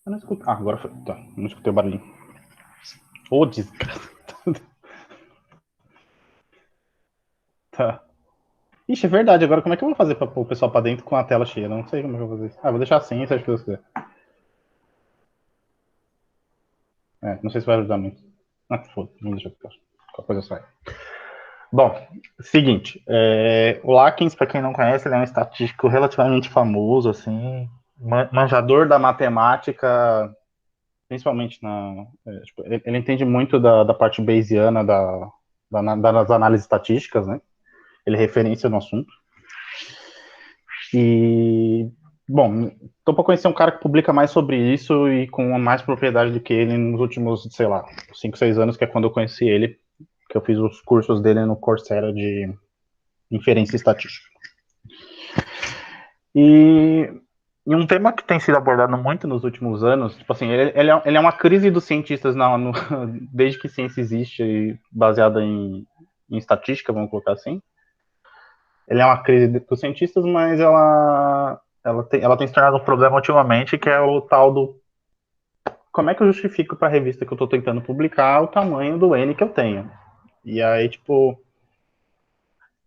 Eu não escutei. Ah, agora foi. Tá, não escutei o barulhinho. Ô, desgraça. Tá. Ixi, é verdade. Agora como é que eu vou fazer pra pôr o pessoal pra dentro com a tela cheia? Não sei como é que eu vou fazer isso. Ah, vou deixar assim, se acho que Deus quiser. É, não sei se vai ajudar muito. Ah, foda, vamos deixar pra qualquer coisa sai. Bom, seguinte. O Lakens, para quem não conhece, ele é um estatístico relativamente famoso, assim, manjador da matemática, principalmente tipo, ele entende muito da parte bayesiana das análises estatísticas, né? Ele é referência no assunto. E, bom, tô para conhecer um cara que publica mais sobre isso e com mais propriedade do que ele nos últimos, sei lá, 5, 6 anos, que é quando eu conheci ele, que eu fiz os cursos dele no Coursera de inferência estatística. E, e um tema que tem sido abordado muito nos últimos anos, tipo assim, ele é uma crise dos cientistas desde que ciência existe, baseada em estatística, vamos colocar assim. Ele é uma crise dos cientistas, mas ela tem se tornado um problema ultimamente, que é o tal do como é que eu justifico para a revista que eu estou tentando publicar o tamanho do N que eu tenho. E aí, tipo,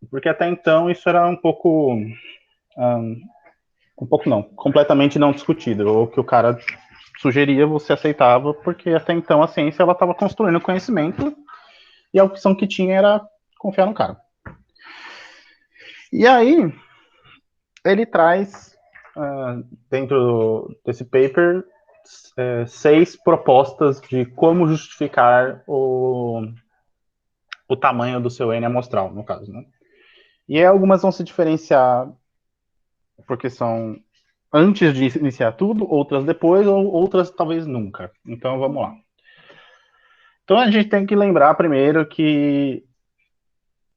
porque até então isso era um pouco não, completamente não discutido. O que o cara sugeria, você aceitava, porque até então a ciência ela estava construindo conhecimento e a opção que tinha era confiar no cara. E aí ele traz dentro desse paper 6 propostas de como justificar o tamanho do seu N amostral, no caso, né? E aí algumas vão se diferenciar porque são antes de iniciar tudo, outras depois, ou outras talvez nunca. Então vamos lá. Então a gente tem que lembrar primeiro que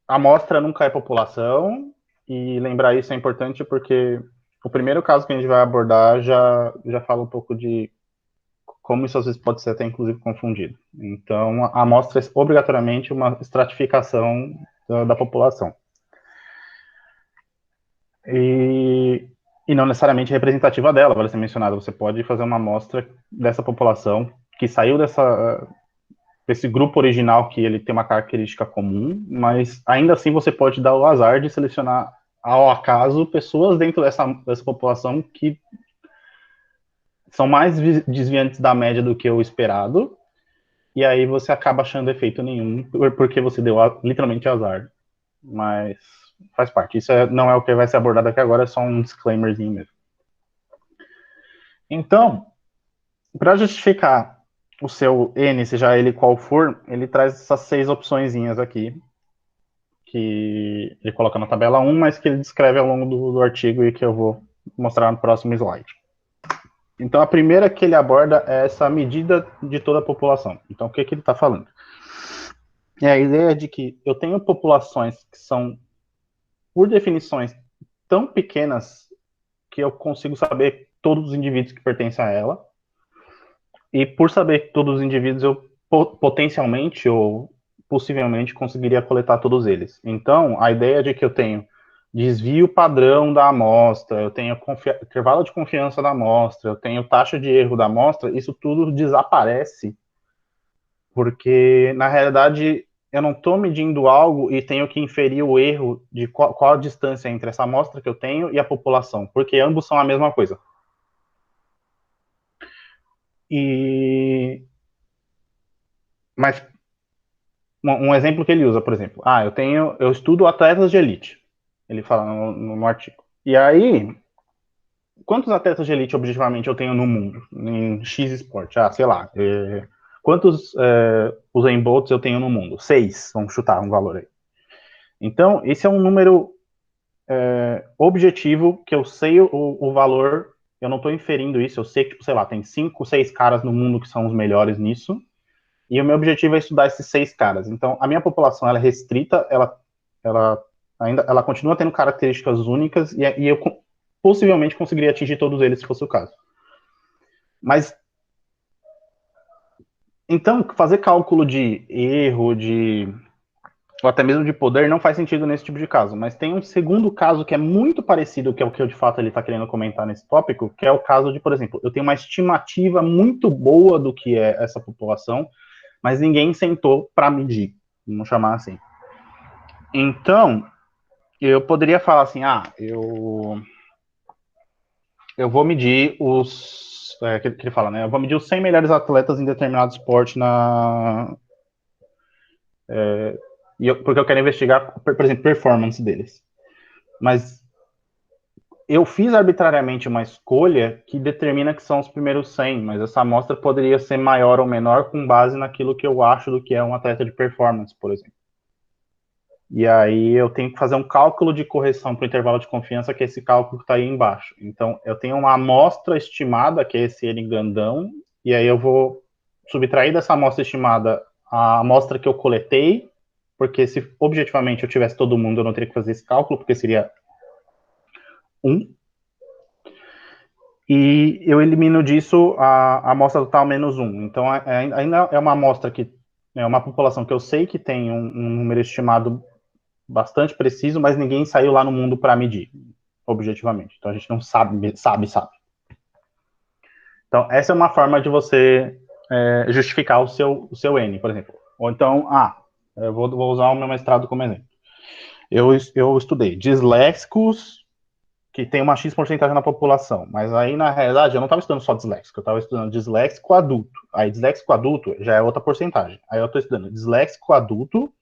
a amostra nunca é população, e lembrar isso é importante porque o primeiro caso que a gente vai abordar já fala um pouco de como isso às vezes pode ser até inclusive confundido. Então a amostra é obrigatoriamente uma estratificação da população. E, e não necessariamente representativa dela, vale ser mencionado. Você pode fazer uma amostra dessa população que saiu desse grupo original que ele tem uma característica comum, mas ainda assim você pode dar o azar de selecionar ao acaso pessoas dentro dessa população que são mais desviantes da média do que o esperado, e aí você acaba achando efeito nenhum, porque você deu literalmente azar. Mas faz parte. Isso não é o que vai ser abordado aqui agora, é só um disclaimerzinho mesmo. Então, para justificar o seu N, seja ele qual for, ele traz essas 6 opçõezinhas aqui, que ele coloca na tabela 1, mas que ele descreve ao longo do artigo e que eu vou mostrar no próximo slide. Então, a primeira que ele aborda é essa medida de toda a população. Então, o que, que ele está falando? É a ideia de que eu tenho populações que são, por definições, tão pequenas que eu consigo saber todos os indivíduos que pertencem a ela. E por saber todos os indivíduos, eu potencialmente ou possivelmente conseguiria coletar todos eles. Então, a ideia de que eu tenho desvio padrão da amostra, eu tenho intervalo de confiança da amostra, eu tenho taxa de erro da amostra, isso tudo desaparece, porque na realidade eu não estou medindo algo e tenho que inferir o erro de qual a distância entre essa amostra que eu tenho e a população, porque ambos são a mesma coisa. E mas um exemplo que ele usa, por exemplo, eu estudo atletas de elite. Ele fala no artigo. E aí, quantos atletas de elite objetivamente eu tenho no mundo em X esporte? Sei lá. Quantos Usain Bolts eu tenho no mundo? 6, vamos chutar um valor aí. Então, esse é um número objetivo que eu sei o valor. Eu não estou inferindo isso. Eu sei que, tipo, sei lá, tem 5, 6 caras no mundo que são os melhores nisso. E o meu objetivo é estudar esses 6 caras. Então, a minha população ela é restrita, ela continua tendo características únicas e eu possivelmente conseguiria atingir todos eles se fosse o caso. Mas então fazer cálculo de erro, de ou até mesmo de poder, não faz sentido nesse tipo de caso. Mas tem um segundo caso que é muito parecido, que é o que de fato ele está querendo comentar nesse tópico, que é o caso de, por exemplo, eu tenho uma estimativa muito boa do que é essa população, mas ninguém sentou para medir, vamos chamar assim. Então, eu poderia falar assim, eu vou medir que ele fala, né? Eu vou medir os 100 melhores atletas em determinado esporte porque eu quero investigar, por exemplo, performance deles. Mas eu fiz arbitrariamente uma escolha que determina que são os primeiros 100, mas essa amostra poderia ser maior ou menor com base naquilo que eu acho do que é um atleta de performance, por exemplo. E aí eu tenho que fazer um cálculo de correção para o intervalo de confiança, que é esse cálculo que está aí embaixo. Então, eu tenho uma amostra estimada, que é esse N grandão, e aí eu vou subtrair dessa amostra estimada a amostra que eu coletei, porque se objetivamente eu tivesse todo mundo, eu não teria que fazer esse cálculo, porque seria 1. E eu elimino disso a amostra total menos 1. Então, ainda é uma amostra que é uma população que eu sei que tem um número estimado bastante preciso, mas ninguém saiu lá no mundo para medir, objetivamente. Então, a gente não sabe. Então, essa é uma forma de você justificar o seu N, por exemplo. Ou então, eu vou usar o meu mestrado como exemplo. Eu estudei disléxicos que tem uma X porcentagem na população. Mas aí, na realidade, eu não estava estudando só disléxico, eu estava estudando disléxico adulto. Aí, disléxico adulto já é outra porcentagem. Aí, eu estou estudando disléxico adulto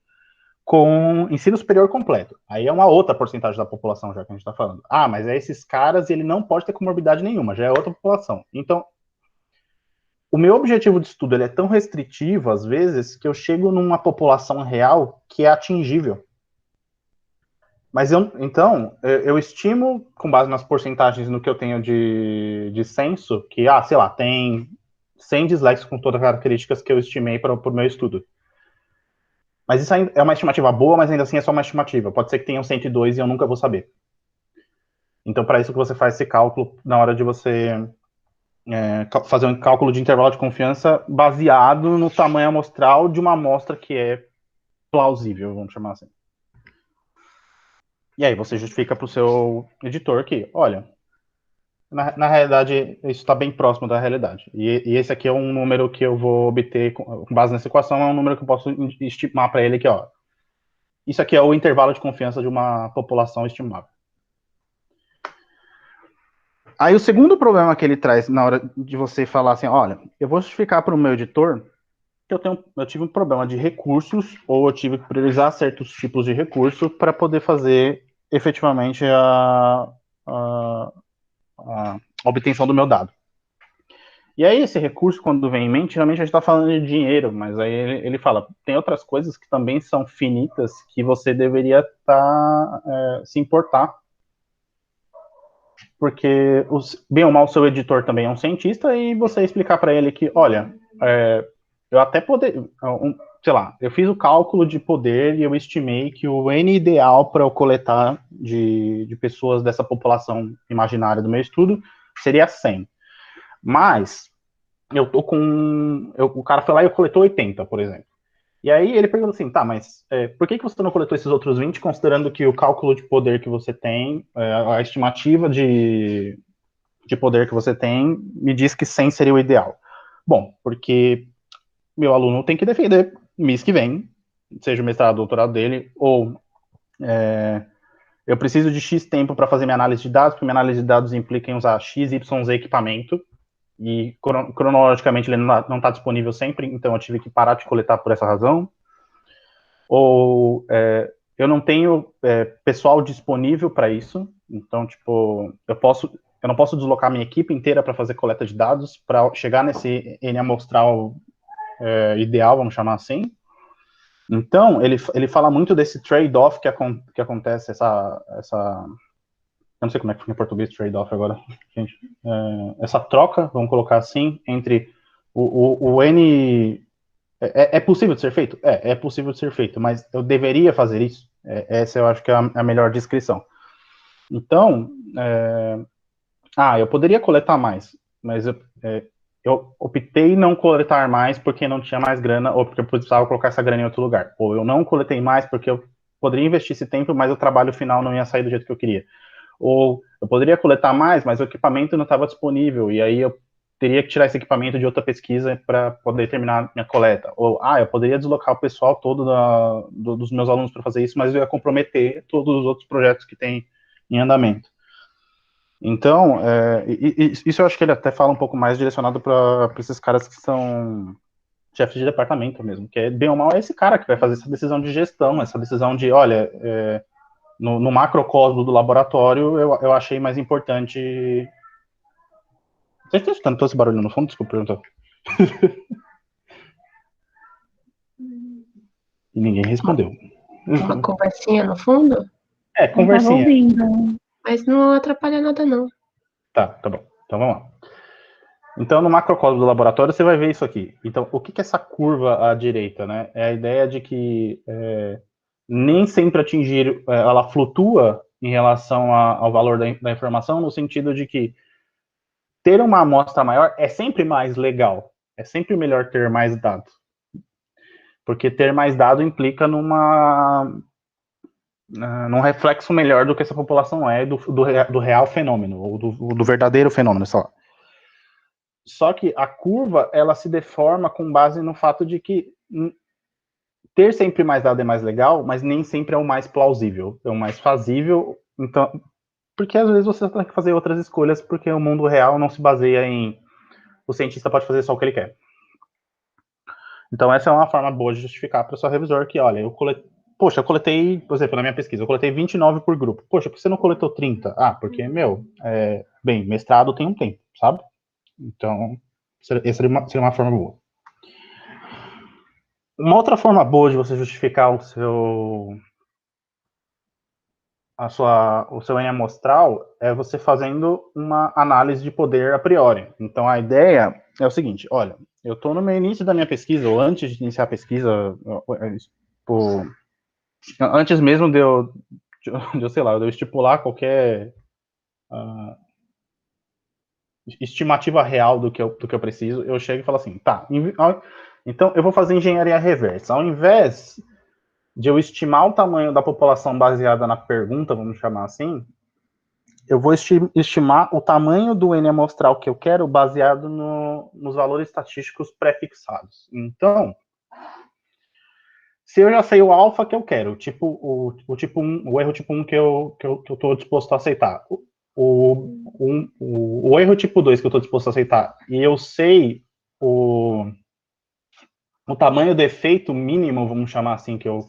com ensino superior completo. Aí é uma outra porcentagem da população, já que a gente está falando. Mas é esses caras e ele não pode ter comorbidade nenhuma, já é outra população. Então, o meu objetivo de estudo ele é tão restritivo, às vezes, que eu chego numa população real que é atingível. Mas eu estimo, com base nas porcentagens no que eu tenho de censo, que, sei lá, tem 100 disléxicos com todas as características que eu estimei para o meu estudo. Mas isso é uma estimativa boa, mas ainda assim é só uma estimativa. Pode ser que tenham 102 e eu nunca vou saber. Então, para isso que você faz esse cálculo na hora de você fazer um cálculo de intervalo de confiança baseado no tamanho amostral de uma amostra que é plausível, vamos chamar assim. E aí você justifica para o seu editor que, olha, na realidade, isso está bem próximo da realidade. E esse aqui é um número que eu vou obter, com base nessa equação, é um número que eu posso estimar para ele que, isso aqui é o intervalo de confiança de uma população estimável. Aí o segundo problema que ele traz na hora de você falar assim, olha, eu vou justificar para o meu editor que eu tive um problema de recursos, ou eu tive que priorizar certos tipos de recurso para poder fazer efetivamente a obtenção do meu dado. E aí, esse recurso, quando vem em mente, geralmente a gente está falando de dinheiro, mas aí ele fala, tem outras coisas que também são finitas que você deveria se importar. Porque, bem ou mal, seu editor também é um cientista, e você explicar para ele que, olha, eu até poder, sei lá, eu fiz o cálculo de poder e eu estimei que o N ideal para eu coletar de pessoas dessa população imaginária do meu estudo seria 100. Mas eu tô o cara foi lá e coletou 80, por exemplo. E aí ele pergunta assim, tá, mas por que você não coletou esses outros 20, considerando que o cálculo de poder que você tem, a estimativa de poder que você tem, me diz que 100 seria o ideal? Bom, porque meu aluno tem que defender mês que vem, seja o mestrado, doutorado dele, ou eu preciso de X tempo para fazer minha análise de dados, porque minha análise de dados implica em usar X, Y, Z equipamento, e cronologicamente ele não está disponível sempre, então eu tive que parar de coletar por essa razão. Ou eu não tenho pessoal disponível para isso, então, tipo, eu não posso deslocar minha equipe inteira para fazer coleta de dados para chegar nesse N amostral ideal, vamos chamar assim. Então, ele fala muito desse trade-off que acontece, eu não sei como é que fica em português trade-off agora, gente. Essa troca, vamos colocar assim, entre o N. É possível de ser feito? É possível de ser feito, mas eu deveria fazer isso? Essa eu acho que é a melhor descrição. Então, eu poderia coletar mais, mas eu optei não coletar mais porque não tinha mais grana, ou porque eu precisava colocar essa grana em outro lugar. Ou eu não coletei mais porque eu poderia investir esse tempo, mas o trabalho final não ia sair do jeito que eu queria. Ou eu poderia coletar mais, mas o equipamento não estava disponível, e aí eu teria que tirar esse equipamento de outra pesquisa para poder terminar minha coleta. Ou, eu poderia deslocar o pessoal todo dos meus alunos para fazer isso, mas eu ia comprometer todos os outros projetos que tem em andamento. Então, isso eu acho que ele até fala um pouco mais direcionado para esses caras que são chefes de departamento mesmo, que bem ou mal é esse cara que vai fazer essa decisão de gestão, essa decisão de, olha, no macrocosmo do laboratório, eu achei mais importante. Você está escutando todo esse barulho no fundo? Desculpa perguntar. E ninguém respondeu. Uma conversinha no fundo? Conversinha. Ouvindo. Mas não atrapalha nada, não. Tá bom. Então vamos lá. Então, no macrocosmo do laboratório, você vai ver isso aqui. Então, o que é essa curva à direita, né? É a ideia de que nem sempre atingir, ela flutua em relação ao valor da informação, no sentido de que ter uma amostra maior é sempre mais legal. É sempre melhor ter mais dados. Porque ter mais dado implica num reflexo melhor do que essa população é do real fenômeno, ou do verdadeiro fenômeno, sei lá. Só que a curva, ela se deforma com base no fato de que ter sempre mais dado é mais legal, mas nem sempre é o mais plausível, é o mais fazível. Então, porque às vezes você tem que fazer outras escolhas, porque o mundo real não se baseia em o cientista pode fazer só o que ele quer. Então, essa é uma forma boa de justificar para o seu revisor que, olha, eu coletei, por exemplo, na minha pesquisa, eu coletei 29 por grupo. Poxa, por que você não coletou 30? Porque, bem, mestrado tem um tempo, sabe? Então, essa seria uma forma boa. Uma outra forma boa de você justificar o seu N amostral é você fazendo uma análise de poder a priori. Então, a ideia é o seguinte, olha, eu estou no meu início da minha pesquisa, ou antes de iniciar a pesquisa, antes mesmo de eu estipular qualquer estimativa real do que eu preciso, eu chego e falo assim, tá, então eu vou fazer engenharia reversa. Ao invés de eu estimar o tamanho da população baseada na pergunta, vamos chamar assim, eu vou estimar o tamanho do N amostral que eu quero baseado nos valores estatísticos pré-fixados. Então, se eu já sei o alfa que eu quero, o tipo 1, o erro tipo 1 que eu estou disposto a aceitar, o erro tipo 2 que eu estou disposto a aceitar, e eu sei o tamanho do efeito mínimo, vamos chamar assim, que eu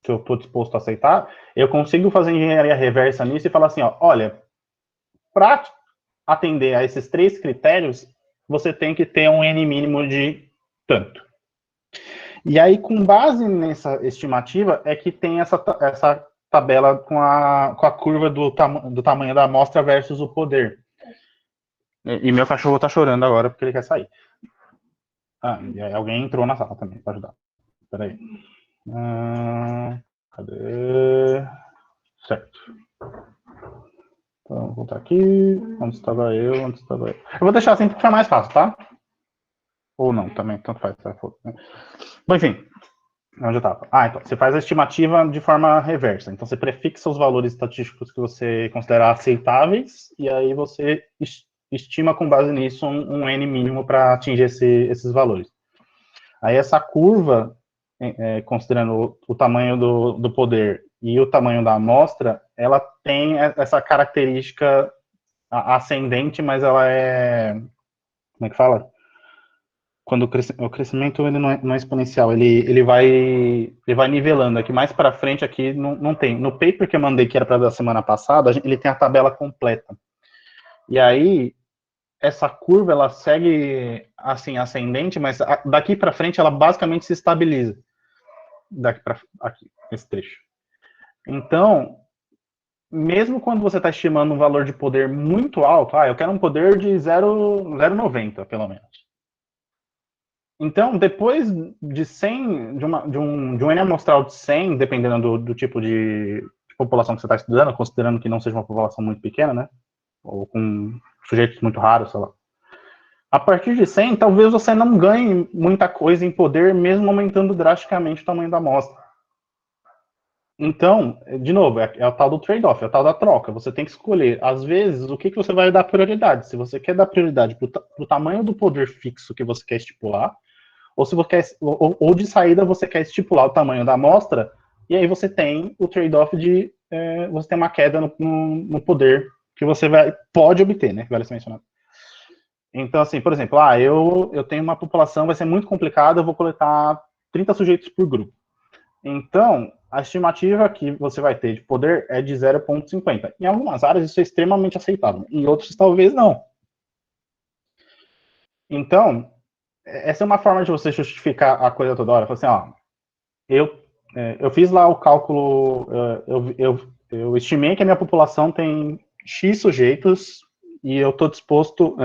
estou disposto a aceitar, eu consigo fazer engenharia reversa nisso e falar assim, olha, para atender a esses 3 critérios, você tem que ter um N mínimo de tanto. E aí, com base nessa estimativa, é que tem essa tabela com a curva do tamanho da amostra versus o poder. E meu cachorro tá chorando agora porque ele quer sair. E aí alguém entrou na sala também para ajudar. Peraí. Cadê? Certo. Então, vou voltar aqui. Onde estava eu? Eu vou deixar assim porque é mais fácil, tá? Ou não, também, tanto faz. Bom, enfim. Onde eu estava? Então, você faz a estimativa de forma reversa. Então, você prefixa os valores estatísticos que você considera aceitáveis, e aí você estima com base nisso um N mínimo para atingir esses valores. Aí essa curva, considerando o tamanho do poder e o tamanho da amostra, ela tem essa característica ascendente, mas ela é... Como é que fala? Quando o crescimento ele não é exponencial, ele vai nivelando. Aqui mais para frente aqui não tem. No paper que eu mandei, que era para da semana passada, ele tem a tabela completa. E aí essa curva ela segue assim ascendente, mas daqui para frente ela basicamente se estabiliza. Daqui para aqui, esse trecho. Então, mesmo quando você está estimando um valor de poder muito alto, eu quero um poder de 0,90 pelo menos. Então, depois de 100, de um N amostral de 100, dependendo do tipo de população que você está estudando, considerando que não seja uma população muito pequena, né? Ou com sujeitos muito raros, sei lá. A partir de 100, talvez você não ganhe muita coisa em poder, mesmo aumentando drasticamente o tamanho da amostra. Então, de novo, é o tal do trade-off, é o tal da troca. Você tem que escolher, às vezes, o que você vai dar prioridade. Se você quer dar prioridade para o tamanho do poder fixo que você quer estipular, ou se você quer, ou de saída você quer estipular o tamanho da amostra, e aí você tem o trade-off de você tem uma queda no poder que você pode obter, né? Vale ser mencionado. Então, assim, por exemplo, eu tenho uma população, vai ser muito complicado, eu vou coletar 30 sujeitos por grupo. Então, a estimativa que você vai ter de poder é de 0,50. Em algumas áreas isso é extremamente aceitável, em outras talvez não. Então, essa é uma forma de você justificar a coisa toda hora. Assim, ó, eu fiz lá o cálculo, eu estimei que a minha população tem X sujeitos e eu estou disposto,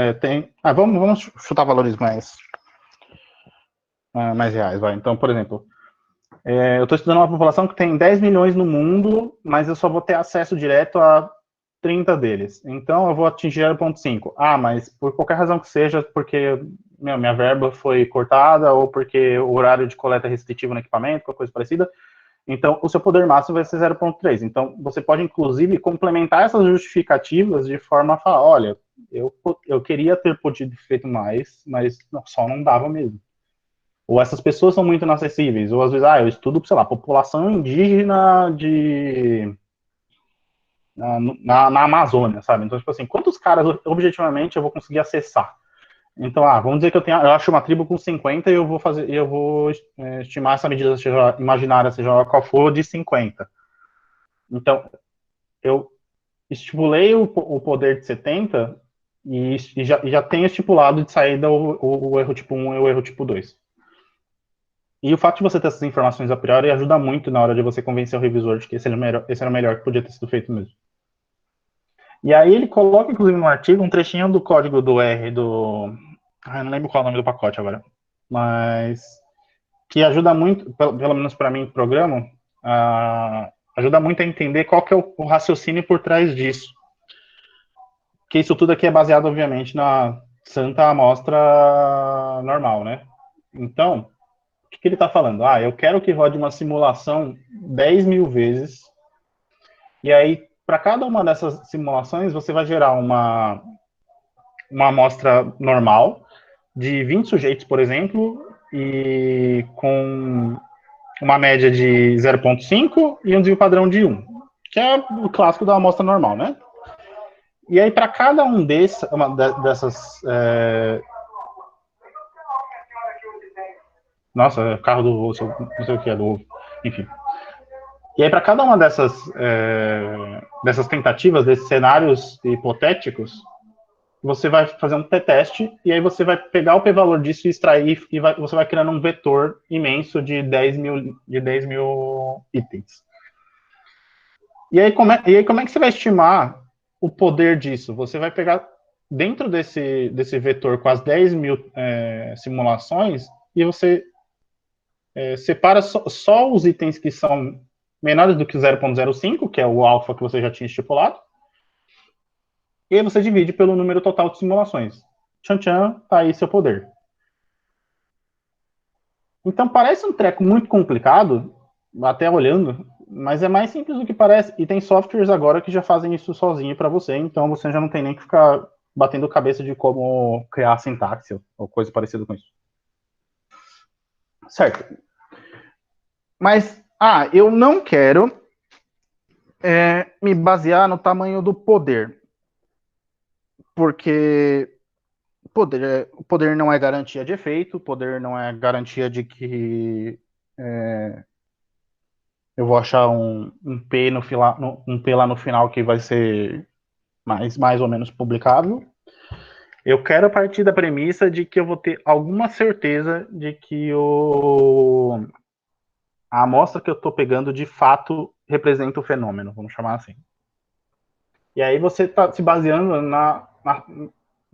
vamos chutar valores mais reais, vai. Então, por exemplo, eu estou estudando uma população que tem 10 milhões no mundo, mas eu só vou ter acesso direto a 30 deles. Então, eu vou atingir 0,5. Mas por qualquer razão que seja, porque minha verba foi cortada, ou porque o horário de coleta é restritivo no equipamento, qualquer coisa parecida, então o seu poder máximo vai ser 0,3. Então, você pode, inclusive, complementar essas justificativas de forma a falar, olha, eu queria ter podido feito mais, mas só não dava mesmo. Ou essas pessoas são muito inacessíveis, ou às vezes, eu estudo, sei lá, população indígena na Amazônia, sabe? Então, tipo assim, quantos caras, objetivamente, eu vou conseguir acessar? Então, vamos dizer que eu acho uma tribo com 50 e eu vou estimar essa medida seja imaginária, seja qual for, de 50. Então, eu estipulei o poder de 70 e já tenho estipulado de saída o erro tipo 1 e o erro tipo 2. E o fato de você ter essas informações a priori ajuda muito na hora de você convencer o revisor de que esse era o melhor que podia ter sido feito mesmo. E aí ele coloca, inclusive, no artigo, um trechinho do código do R do... eu não lembro qual é o nome do pacote agora. Mas que ajuda muito, pelo menos para mim, programa, ajuda muito a entender qual que é o raciocínio por trás disso. Que isso tudo aqui é baseado, obviamente, na santa amostra normal, né? Então, o que ele está falando? Eu quero que rode uma simulação 10 mil vezes, e aí, para cada uma dessas simulações, você vai gerar uma amostra normal, de 20 sujeitos, por exemplo, e com uma média de 0,5 e um desvio padrão de 1, que é o clássico da amostra normal, né? E aí, para cada um dessas... Nossa, carro do ovo, não sei o que é do ovo, enfim. E aí, para cada uma dessas tentativas, desses cenários hipotéticos, você vai fazer um t-teste, e aí você vai pegar o p-valor disso e extrair, e você vai criando um vetor imenso de 10 mil itens. E aí, como é que você vai estimar o poder disso? Você vai pegar dentro desse vetor com as 10 mil simulações, e você separa só os itens que são menores do que 0,05, que é o alfa que você já tinha estipulado, e aí você divide pelo número total de simulações. Tchan, tchan, tá aí seu poder. Então parece um treco muito complicado, até olhando, mas é mais simples do que parece. E tem softwares agora que já fazem isso sozinho para você, então você já não tem nem que ficar batendo cabeça de como criar a sintaxe ou coisa parecida com isso. Certo. Mas, eu não quero me basear no tamanho do poder. Porque poder não é garantia de efeito, poder não é garantia de que eu vou achar um P um P lá no final que vai ser mais ou menos publicável. Eu quero partir da premissa de que eu vou ter alguma certeza de que a amostra que eu estou pegando de fato representa o fenômeno, vamos chamar assim. E aí você está se baseando na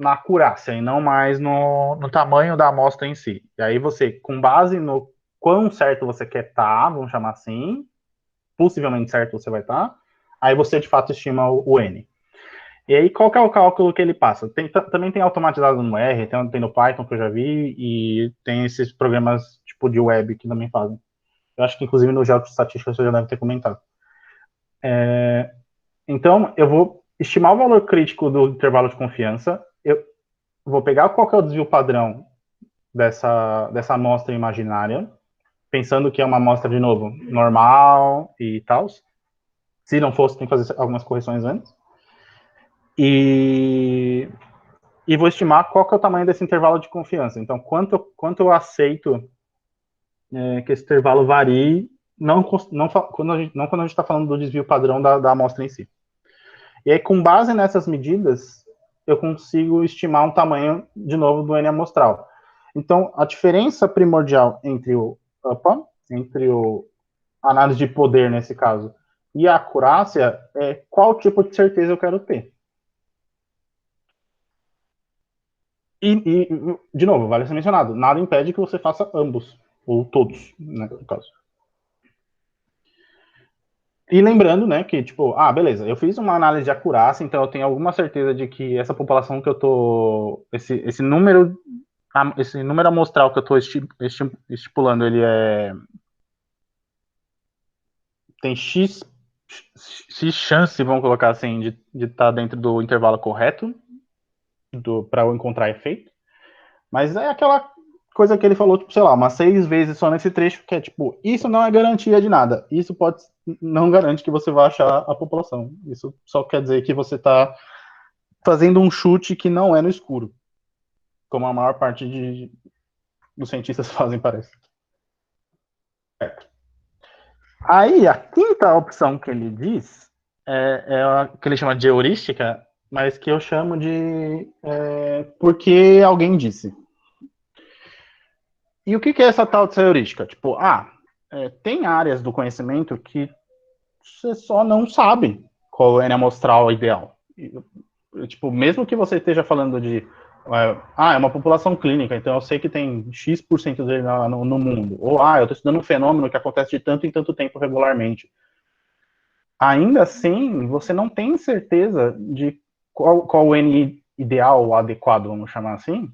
acurácia e não mais no tamanho da amostra em si. E aí você, com base no quão certo você quer estar, vamos chamar assim, possivelmente certo você vai estar, aí você de fato estima o N. E aí, qual que é o cálculo que ele passa? Também tem automatizado no R, tem no Python, que eu já vi, e tem esses programas tipo de web que também fazem. Eu acho que, inclusive, no Geo de Estatística você já deve ter comentado. Então, eu vou estimar o valor crítico do intervalo de confiança, eu vou pegar qual que é o desvio padrão dessa amostra imaginária, pensando que é uma amostra, de novo, normal e tal. Se não fosse, tem que fazer algumas correções antes. E vou estimar qual que é o tamanho desse intervalo de confiança. Então, quanto eu aceito que esse intervalo varie, não quando a gente está falando do desvio padrão da amostra em si. E aí, com base nessas medidas, eu consigo estimar um tamanho, de novo, do N amostral. Então, a diferença primordial entre entre o análise de poder, nesse caso, e a acurácia é qual tipo de certeza eu quero ter. De novo, vale ser mencionado, nada impede que você faça ambos, ou todos, né, no caso. E lembrando, né, que, tipo, beleza, eu fiz uma análise de acurácia, então eu tenho alguma certeza de que essa população que eu tô, esse número amostral que eu tô estipulando, ele tem X chance, vamos colocar assim, de estar dentro do intervalo correto, para eu encontrar efeito. Mas é aquela coisa que ele falou, tipo, sei lá, umas 6 vezes só nesse trecho, que é tipo, isso não é garantia de nada. Isso não garante que você vai achar a população. Isso só quer dizer que você está fazendo um chute que não é no escuro, como a maior parte dos cientistas fazem, parece. Aí, a quinta opção que ele diz é a que ele chama de heurística, mas que eu chamo de porque alguém disse. E o que é essa tal de heurística? Tipo, tem áreas do conhecimento que você só não sabe qual é a amostral ideal. Tipo, mesmo que você esteja falando de é uma população clínica, então eu sei que tem X% dele no mundo. Ou, eu estou estudando um fenômeno que acontece de tanto em tanto tempo regularmente. Ainda assim, você não tem certeza de qual o N ideal ou adequado, vamos chamar assim.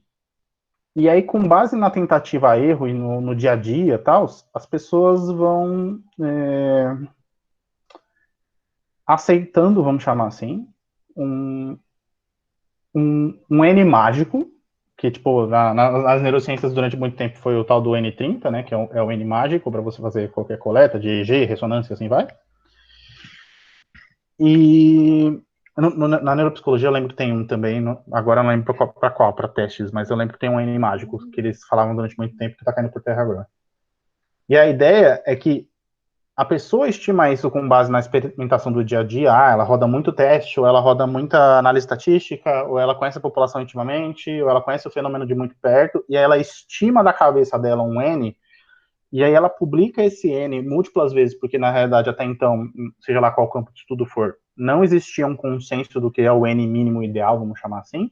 E aí, com base na tentativa a erro e no dia a dia tal, as pessoas vão aceitando, vamos chamar assim, um N mágico, que, tipo, nas neurociências durante muito tempo foi o tal do N30, né, que é o N mágico para você fazer qualquer coleta de EEG, ressonância, assim vai. E na neuropsicologia eu lembro que tem um também, agora eu não lembro para qual, para testes, mas eu lembro que tem um N mágico que eles falavam durante muito tempo que está caindo por terra agora. E a ideia é que a pessoa estima isso com base na experimentação do dia a dia, ela roda muito teste, ou ela roda muita análise estatística, ou ela conhece a população intimamente, ou ela conhece o fenômeno de muito perto, e aí ela estima da cabeça dela um N, e aí ela publica esse N múltiplas vezes, porque na realidade até então, seja lá qual campo de estudo for, não existia um consenso do que é o N mínimo ideal, vamos chamar assim.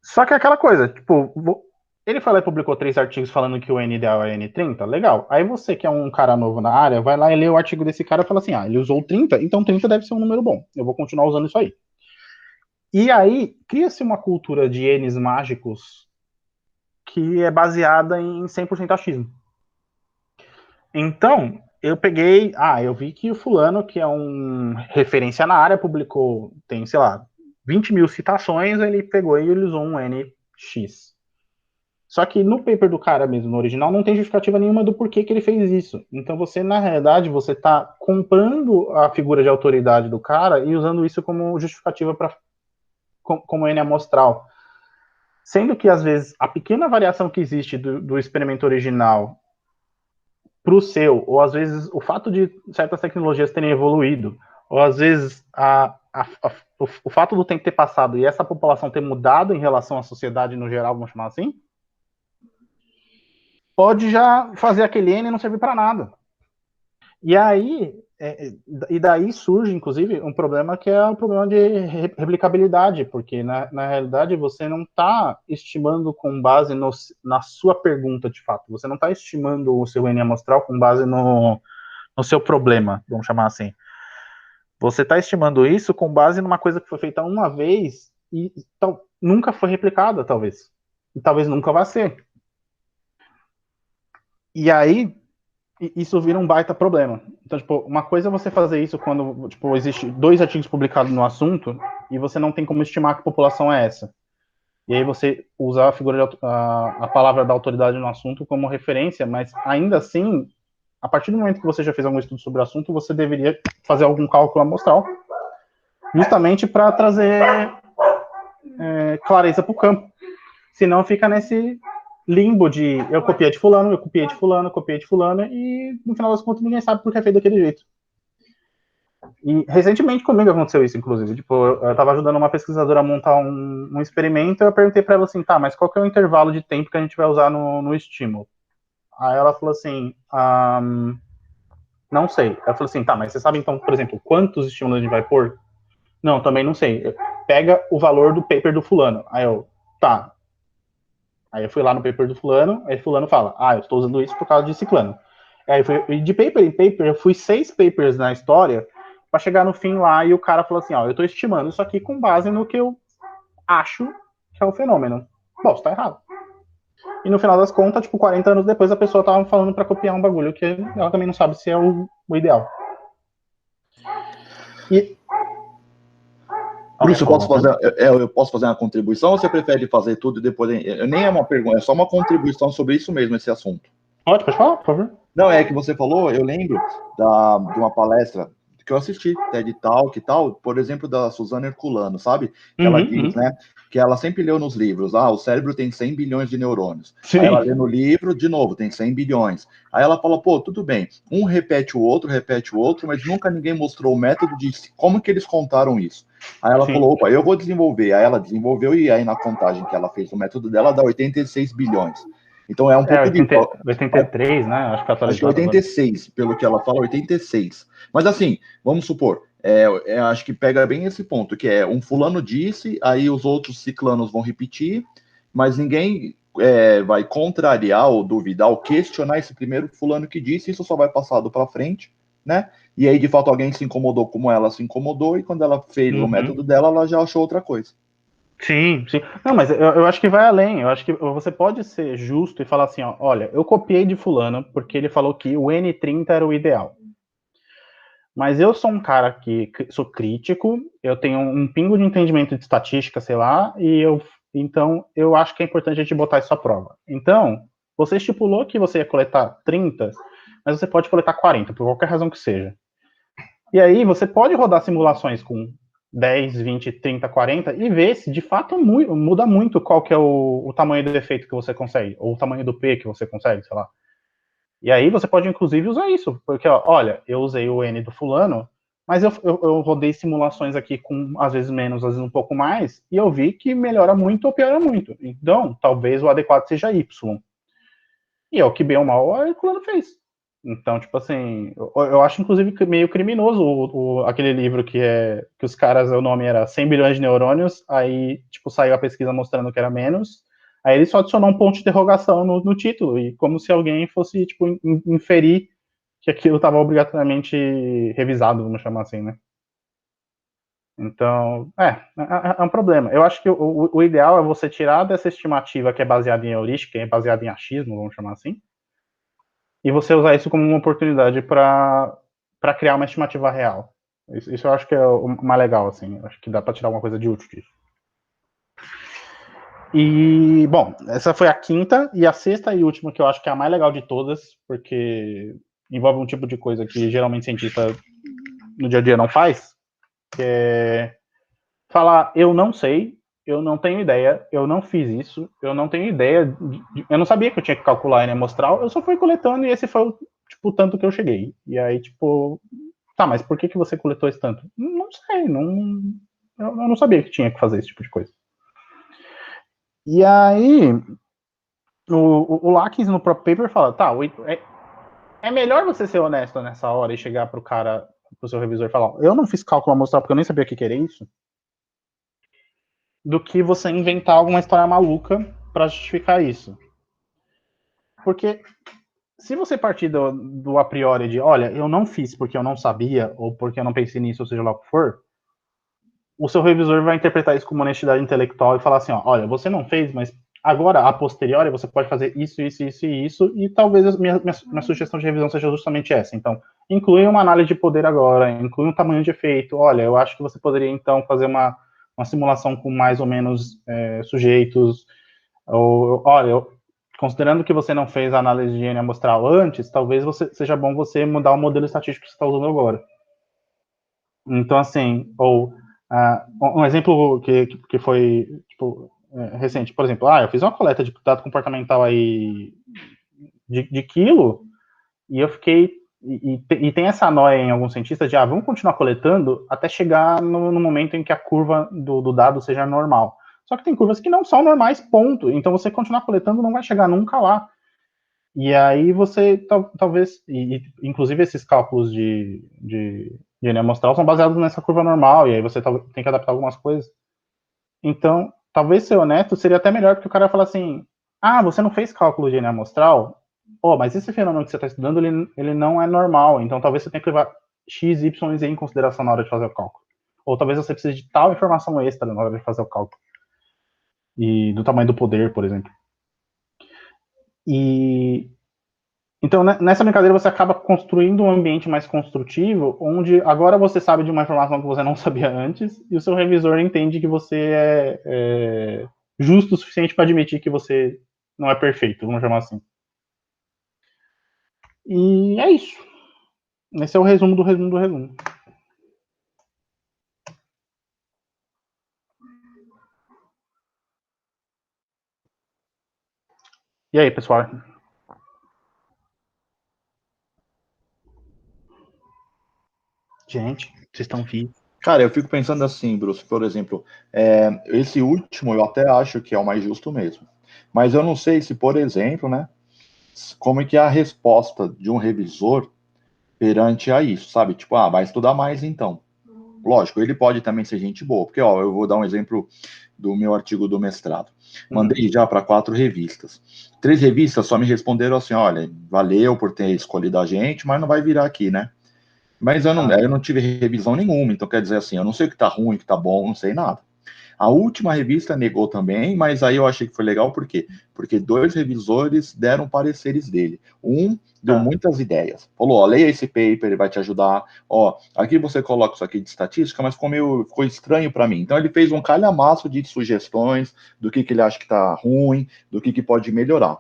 Só que é aquela coisa, tipo, ele foi lá e publicou 3 artigos falando que o N ideal é N30, legal. Aí você que é um cara novo na área, vai lá e lê o artigo desse cara e fala assim, ele usou 30, então 30 deve ser um número bom. Eu vou continuar usando isso aí. E aí, cria-se uma cultura de Ns mágicos que é baseada em 100% achismo. Então, eu peguei, eu vi que o fulano, que é um referência na área, publicou, tem, sei lá, 20 mil citações, ele pegou e ele usou um NX. Só que no paper do cara mesmo, no original, não tem justificativa nenhuma do porquê que ele fez isso. Então você, na realidade, você está comprando a figura de autoridade do cara e usando isso como justificativa como N amostral. Sendo que, às vezes, a pequena variação que existe do experimento original para o seu, ou às vezes o fato de certas tecnologias terem evoluído, ou às vezes o fato do tempo ter passado e essa população ter mudado em relação à sociedade no geral, vamos chamar assim, pode já fazer aquele N não servir para nada. E aí, e daí surge, inclusive, um problema que é o problema de replicabilidade, porque na realidade você não está estimando com base na sua pergunta de fato, você não está estimando o seu N amostral com base no seu problema, vamos chamar assim. você está estimando isso com base numa coisa que foi feita uma vez e nunca foi replicada, talvez. E talvez nunca vá ser. E aí, isso vira um baita problema. Então, tipo, uma coisa é você fazer isso quando, tipo, existe 2 artigos publicados no assunto e você não tem como estimar que população é essa. E aí você usa a figura a palavra da autoridade no assunto como referência, mas ainda assim, a partir do momento que você já fez algum estudo sobre o assunto, você deveria fazer algum cálculo amostral, justamente para trazer clareza para o campo. Senão fica nesse limbo de eu copiei de fulano, eu copiei de fulano, copiei de fulano, e no final das contas ninguém sabe por que é feito daquele jeito. E recentemente comigo aconteceu isso, inclusive. Tipo, eu estava ajudando uma pesquisadora a montar um experimento, e eu perguntei para ela assim, tá, mas qual que é o intervalo de tempo que a gente vai usar no estímulo? Aí ela falou assim, não sei. Ela falou assim, tá, mas você sabe então, por exemplo, quantos estímulos a gente vai pôr? Não, também não sei. Pega o valor do paper do fulano. Aí eu, tá. Aí eu fui lá no paper do fulano, aí fulano fala, eu estou usando isso por causa de ciclano. Aí eu fui, de paper em paper, eu fui 6 papers na história para chegar no fim lá e o cara falou assim, eu estou estimando isso aqui com base no que eu acho que é o fenômeno. Bom, está errado. E no final das contas, tipo, 40 anos depois, a pessoa tava falando para copiar um bagulho que ela também não sabe se é o ideal. E Bruce, eu posso fazer uma contribuição ou você prefere fazer tudo e depois... Nem é uma pergunta, é só uma contribuição sobre isso mesmo, esse assunto. Pode falar, por favor. Não, é que você falou, eu lembro de uma palestra que eu assisti, TED Talk e tal, por exemplo, da Suzana Herculano, sabe? Que ela diz, né, que ela sempre leu nos livros, o cérebro tem 100 bilhões de neurônios. Sim. Aí ela lê no livro, de novo, tem 100 bilhões. Aí ela fala, tudo bem, um repete o outro, mas nunca ninguém mostrou o método de como que eles contaram isso. Aí ela falou, eu vou desenvolver. Aí ela desenvolveu e aí na contagem que ela fez, o método dela dá 86 bilhões. Então é um pouco 83, né? Acho que acho que 86, agora. Pelo que ela fala, 86. Mas assim, vamos supor, acho que pega bem esse ponto, que é um fulano disse, aí os outros ciclanos vão repetir, mas ninguém vai contrariar ou duvidar ou questionar esse primeiro fulano que disse, isso só vai passado para frente, né? E aí, de fato, alguém se incomodou como ela se incomodou, e quando ela fez o método dela, ela já achou outra coisa. Sim, sim. Não, mas eu acho que vai além. Eu acho que você pode ser justo e falar assim, olha, eu copiei de fulano porque ele falou que o N30 era o ideal. Mas eu sou um cara que sou crítico, eu tenho um pingo de entendimento de estatística, sei lá, então eu acho que é importante a gente botar isso à prova. Então, você estipulou que você ia coletar 30, mas você pode coletar 40, por qualquer razão que seja. E aí você pode rodar simulações com 10, 20, 30, 40 e ver se de fato muda muito qual que é o tamanho do efeito que você consegue, ou o tamanho do P que você consegue, sei lá. E aí você pode inclusive usar isso, porque olha, eu usei o N do fulano, mas eu rodei simulações aqui com às vezes menos, às vezes um pouco mais, e eu vi que melhora muito ou piora muito. Então, talvez o adequado seja Y. E é o que bem ou mal o fulano fez. Então, tipo assim, eu acho inclusive meio criminoso aquele livro que os caras, o nome era 100 bilhões de neurônios, aí, tipo, saiu a pesquisa mostrando que era menos, aí ele só adicionou um ponto de interrogação no título, e como se alguém fosse, tipo, inferir que aquilo estava obrigatoriamente revisado, vamos chamar assim, né? Então, é um problema. Eu acho que o ideal é você tirar dessa estimativa que é baseada em heurística, que é baseada em achismo, vamos chamar assim, e você usar isso como uma oportunidade para criar uma estimativa real. Isso eu acho que é o mais legal, assim. Eu acho que dá para tirar alguma coisa de útil disso. E, bom, essa foi a quinta, e a sexta e última, que eu acho que é a mais legal de todas, porque envolve um tipo de coisa que geralmente cientista no dia a dia não faz, que é falar, eu não sei, eu não tenho ideia, eu não fiz isso, eu não tenho ideia, eu não sabia que eu tinha que calcular a N amostral, eu só fui coletando e esse foi o tanto que eu cheguei. E aí, tipo, tá, mas por que você coletou esse tanto? Não sei, eu não sabia que tinha que fazer esse tipo de coisa. E aí, o Lakins no próprio paper fala, tá, é melhor você ser honesto nessa hora e chegar pro cara, pro seu revisor e falar, eu não fiz cálculo amostral porque eu nem sabia o que era isso, do que você inventar alguma história maluca para justificar isso. Porque se você partir do a priori de, olha, eu não fiz porque eu não sabia, ou porque eu não pensei nisso, ou seja lá o que for, o seu revisor vai interpretar isso como honestidade intelectual e falar assim, ó, olha, você não fez, mas agora, a posteriori, você pode fazer isso, isso, isso e isso, e talvez a minha sugestão de revisão seja justamente essa. Então, inclui uma análise de poder agora, inclui um tamanho de efeito. Olha, eu acho que você poderia, então, fazer uma simulação com mais ou menos sujeitos. Ou, olha, considerando que você não fez a análise de N amostral antes, talvez seja bom você mudar o modelo estatístico que você está usando agora. Então, assim, ou um exemplo que foi tipo, recente, por exemplo, eu fiz uma coleta de dado comportamental aí de quilo, e eu fiquei. E tem essa noia em alguns cientistas de vamos continuar coletando até chegar no momento em que a curva do dado seja normal. Só que tem curvas que não são normais, ponto. Então você continuar coletando não vai chegar nunca lá. E aí você talvez, inclusive esses cálculos de N amostral são baseados nessa curva normal, e aí você tem que adaptar algumas coisas. Então, talvez ser honesto seria até melhor, porque o cara fala assim, você não fez cálculo de N amostral? Mas esse fenômeno que você está estudando, ele não é normal, então talvez você tenha que levar X, Y e Z em consideração na hora de fazer o cálculo. Ou talvez você precise de tal informação extra na hora de fazer o cálculo. E do tamanho do poder, por exemplo. Então, nessa brincadeira, você acaba construindo um ambiente mais construtivo, onde agora você sabe de uma informação que você não sabia antes, e o seu revisor entende que você é justo o suficiente para admitir que você não é perfeito, vamos chamar assim. E é isso. Esse é o resumo do resumo do resumo. E aí, pessoal? Gente, vocês estão vivos. Cara, eu fico pensando assim, Bruce, por exemplo, esse último eu até acho que é o mais justo mesmo. Mas eu não sei se, por exemplo, né, como é que é a resposta de um revisor perante a isso, sabe? Tipo, vai estudar mais então. Lógico, ele pode também ser gente boa, porque, eu vou dar um exemplo do meu artigo do mestrado. Mandei já para 4 revistas. 3 revistas só me responderam assim, olha, valeu por ter escolhido a gente, mas não vai virar aqui, né? Mas eu não tive revisão nenhuma, então quer dizer assim, eu não sei o que tá ruim, o que tá bom, não sei nada. A última revista negou também, mas aí eu achei que foi legal, por quê? Porque 2 revisores deram pareceres dele. Um deu muitas ideias. Falou, leia esse paper, ele vai te ajudar. Aqui você coloca isso aqui de estatística, mas ficou estranho para mim. Então ele fez um calhamaço de sugestões do que ele acha que tá ruim, do que pode melhorar.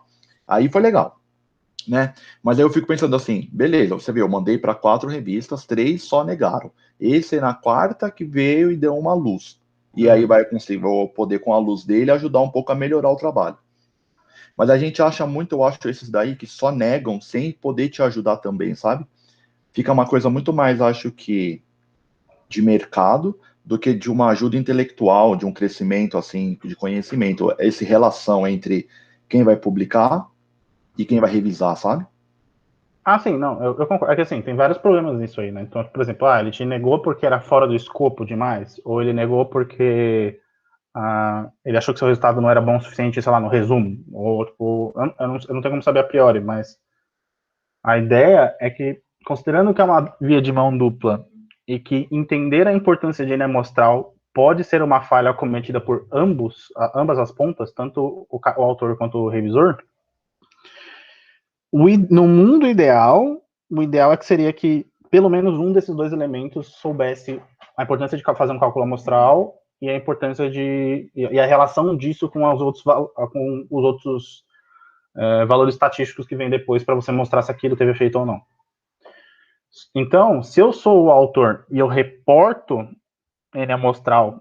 Aí foi legal. Né? Mas aí eu fico pensando assim, beleza, você viu, eu mandei para 4 revistas, 3 só negaram. Esse é na 4ª que veio e deu uma luz. E aí vou poder, com a luz dele, ajudar um pouco a melhorar o trabalho. Mas a gente acha muito, eu acho, esses daí que só negam sem poder te ajudar também, sabe? Fica uma coisa muito mais, acho que, de mercado do que de uma ajuda intelectual, de um crescimento, assim, de conhecimento. Essa relação entre quem vai publicar e quem vai revisar, sabe? Sim, não, eu concordo. É que assim, tem vários problemas nisso aí, né? Então, por exemplo, ele te negou porque era fora do escopo demais, ou ele negou porque ele achou que seu resultado não era bom o suficiente, sei lá, no resumo, ou tipo, eu não tenho como saber a priori, mas a ideia é que, considerando que é uma via de mão dupla e que entender a importância de N amostral pode ser uma falha cometida por ambas as pontas, tanto o autor quanto o revisor, no mundo ideal, o ideal é que seria que pelo menos um desses 2 elementos soubesse a importância de fazer um cálculo amostral e a importância e a relação disso com os outros valores estatísticos que vêm depois para você mostrar se aquilo teve efeito ou não. Então, se eu sou o autor e eu reporto N amostral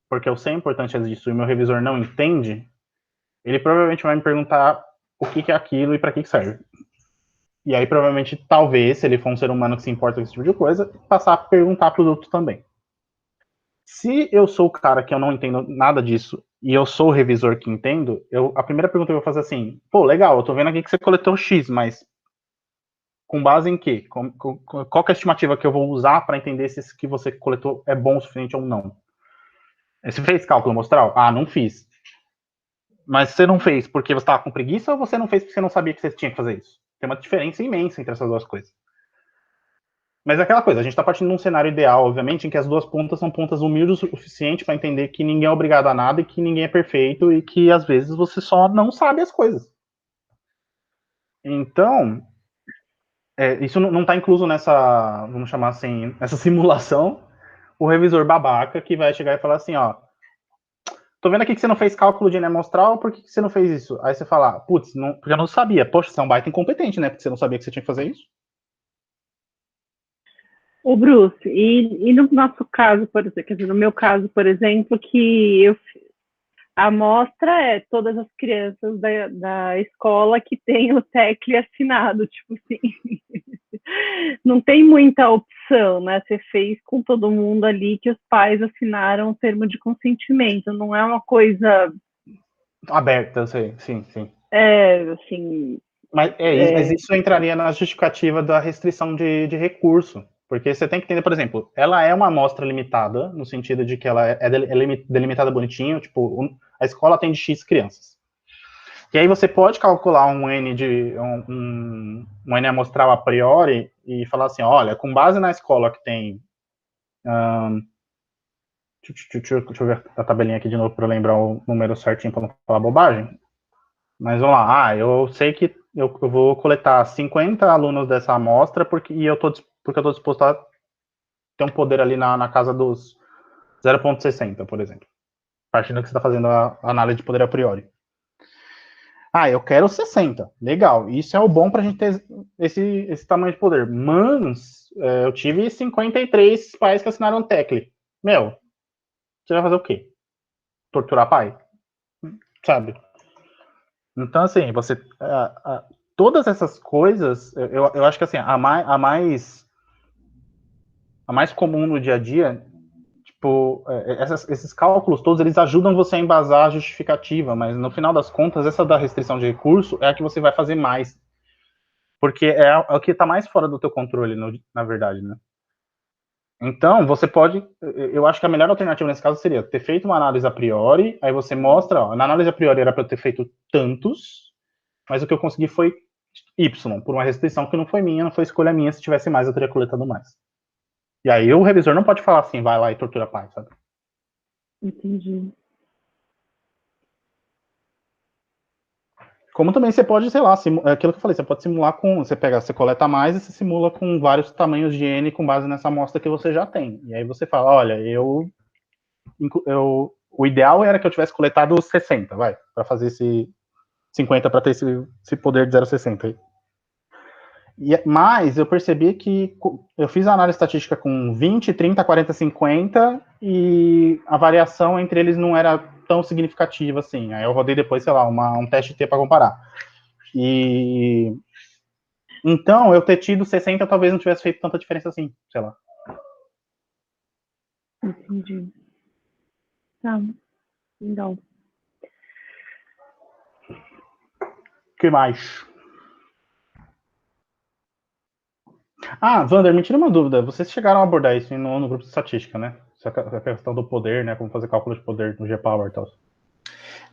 porque eu sei a importância disso e o meu revisor não entende, ele provavelmente vai me perguntar o que é aquilo e para que serve. E aí, provavelmente, talvez, se ele for um ser humano que se importa com esse tipo de coisa, passar a perguntar para os outros também. Se eu sou o cara que eu não entendo nada disso e eu sou o revisor que entendo, a primeira pergunta que eu vou fazer é assim, legal, eu tô vendo aqui que você coletou X, mas com base em quê? Qual que é a estimativa que eu vou usar para entender se isso que você coletou é bom o suficiente ou não? Você fez cálculo amostral? Não fiz. Mas você não fez porque você estava com preguiça ou você não fez porque você não sabia que você tinha que fazer isso? Tem uma diferença imensa entre essas duas coisas. Mas é aquela coisa, a gente está partindo de um cenário ideal, obviamente, em que as duas pontas são pontas humildes o suficiente para entender que ninguém é obrigado a nada e que ninguém é perfeito e que às vezes você só não sabe as coisas. Então, isso não está incluso nessa, vamos chamar assim, nessa simulação, o revisor babaca que vai chegar e falar assim, ó, tô vendo aqui que você não fez cálculo de amostral, por que você não fez isso? Aí você fala, putz, porque eu não sabia. Poxa, você é um baita incompetente, né? Porque você não sabia que você tinha que fazer isso. O Bruce, e no nosso caso, por exemplo, quer dizer, no meu caso, por exemplo, a amostra é todas as crianças da escola que tem o TECLE assinado, tipo assim, não tem muita opção, né? Você fez com todo mundo ali que os pais assinaram o termo de consentimento, não é uma coisa aberta, eu sei, sim. Assim. Mas isso entraria na justificativa da restrição de recurso. Porque você tem que entender, por exemplo, ela é uma amostra limitada, no sentido de que ela é delimitada bonitinho, tipo, a escola tem de X crianças. E aí você pode calcular um N amostral a priori e falar assim, olha, com base na escola que tem... deixa eu ver a tabelinha aqui de novo para lembrar o número certinho para não falar bobagem. Mas vamos lá, eu sei que eu vou coletar 50 alunos dessa amostra porque eu estou disposto a ter um poder ali na casa dos 0,60, por exemplo. Partindo que você está fazendo a análise de poder a priori. Eu quero 60. Legal. Isso é o bom para a gente ter esse tamanho de poder. Mas eu tive 53 pais que assinaram TECLE. Meu, você vai fazer o quê? Torturar pai? Sabe? Então, assim, todas essas coisas, eu acho que assim, a mais comum no dia a dia, tipo, esses cálculos todos, eles ajudam você a embasar a justificativa, mas no final das contas, essa da restrição de recurso é a que você vai fazer mais. Porque é o que está mais fora do teu controle, na verdade, né? Então, você pode, eu acho que a melhor alternativa nesse caso seria ter feito uma análise a priori, aí você mostra, ó, na análise a priori era para eu ter feito tantos, mas o que eu consegui foi Y, por uma restrição que não foi minha, não foi escolha minha, se tivesse mais eu teria coletado mais. E aí o revisor não pode falar assim, vai lá e tortura pai, sabe? Entendi. Como também você pode, sei lá, aquilo que eu falei, você pode simular você coleta mais e você simula com vários tamanhos de N com base nessa amostra que você já tem. E aí você fala, olha, o ideal era que eu tivesse coletado 60, vai, para fazer esse 50 para ter esse poder de 0,60 aí. Mas eu percebi que eu fiz a análise estatística com 20, 30, 40, 50 e a variação entre eles não era tão significativa assim. Aí eu rodei depois, sei lá, um teste T para comparar. E então, eu ter tido 60 talvez não tivesse feito tanta diferença assim, sei lá. Entendi. Tá, legal. O que mais? Wander, me tira uma dúvida. Vocês chegaram a abordar isso no grupo de estatística, né? A questão do poder, né? Como fazer cálculo de poder no G-Power e tal.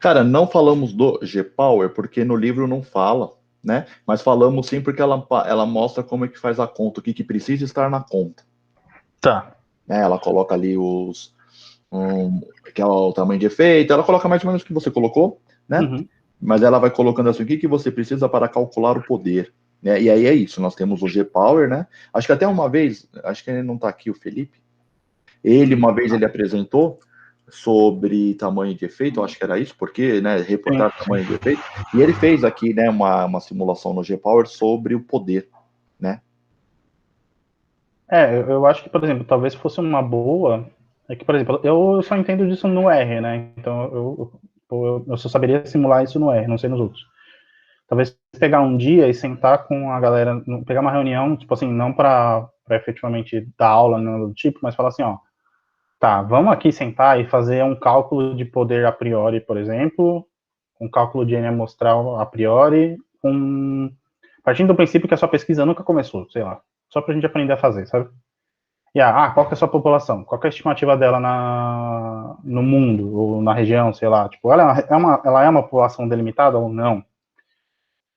Cara, não falamos do G-Power porque no livro não fala, né? Mas falamos sim porque ela mostra como é que faz a conta, o que precisa estar na conta. Tá. Ela coloca ali que é o tamanho de efeito, ela coloca mais ou menos o que você colocou, né? Uhum. Mas ela vai colocando assim, o que você precisa para calcular o poder. Né? E aí é isso, nós temos o G-Power, né? Acho que até uma vez, acho que ele não está aqui, o Felipe, uma vez ele apresentou sobre tamanho de efeito, acho que era isso, porque, né, reportar tamanho de efeito, e ele fez aqui, né, uma simulação no G-Power sobre o poder, né? Eu acho que, por exemplo, talvez fosse uma boa, é que, por exemplo, eu só entendo disso no R, né? Então eu só saberia simular isso no R, não sei nos outros. Talvez pegar um dia e sentar com a galera, pegar uma reunião, tipo assim, não para efetivamente dar aula, nada do tipo, mas falar assim, ó, tá, vamos aqui sentar e fazer um cálculo de poder a priori, por exemplo, um cálculo de N amostral a priori, partindo do princípio que a sua pesquisa nunca começou, sei lá, só pra gente aprender a fazer, sabe? Qual que é a sua população? Qual que é a estimativa dela no mundo, ou na região, sei lá, tipo, ela é uma população delimitada ou não?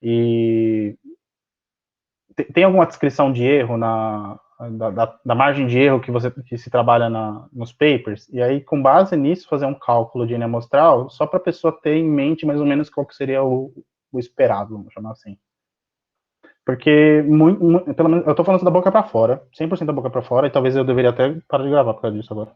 E tem alguma descrição de erro da margem de erro que se trabalha nos papers? E aí, com base nisso, fazer um cálculo de N amostral, só para a pessoa ter em mente mais ou menos qual que seria o esperado, vamos chamar assim. Porque, pelo menos, eu tô falando da boca para fora, 100% da boca para fora, e talvez eu deveria até parar de gravar por causa disso agora.